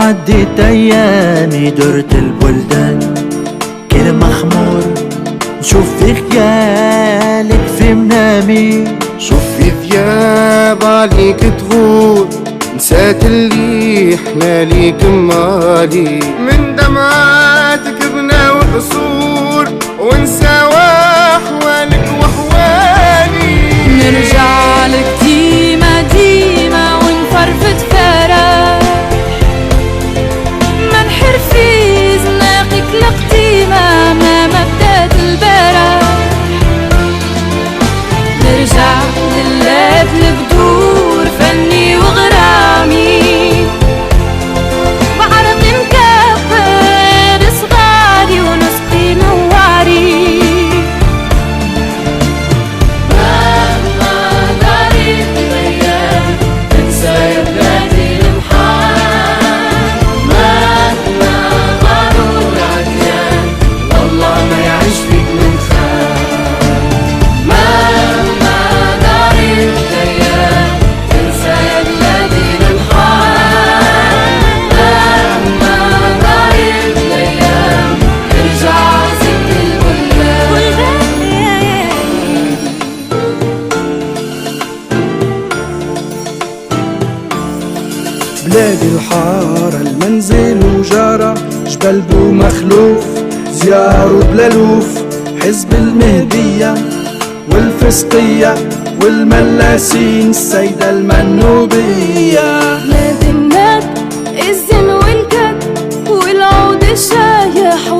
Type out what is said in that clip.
عديت ايامي درت البلدان كل مخمور، نشوف في خيالك في منامي، شوف في ثياب عليك تغور، نسات اللي احنا ليك مالي، من دمعاتك بنا وقصور ونسى واحوالك واحوالي. نرجع لك ديما ديما ونفرفت فرح، ما نحر في زناقك القديمة ما بدات البرح. نرجع نلعب البدور فني وغرامي، بعرق نكبر صغاري ونسقي نواري. مهما دارت الايام تنسى يا بلادي المحال، مهما غاروا العديان والله ما يعيش فيك من خال. مهما دارت الايام تنسى يا بلادي المحال، مهما دارت الايام ارجع زد البلدان. بلادي الحارة المنزل وجارة، جبل بو مخلوف زيار وبلالوف، حزب المهدية والفسقية والملاسين السيدة المنوبية. بلاد الناب الزن والكد والعود الشايح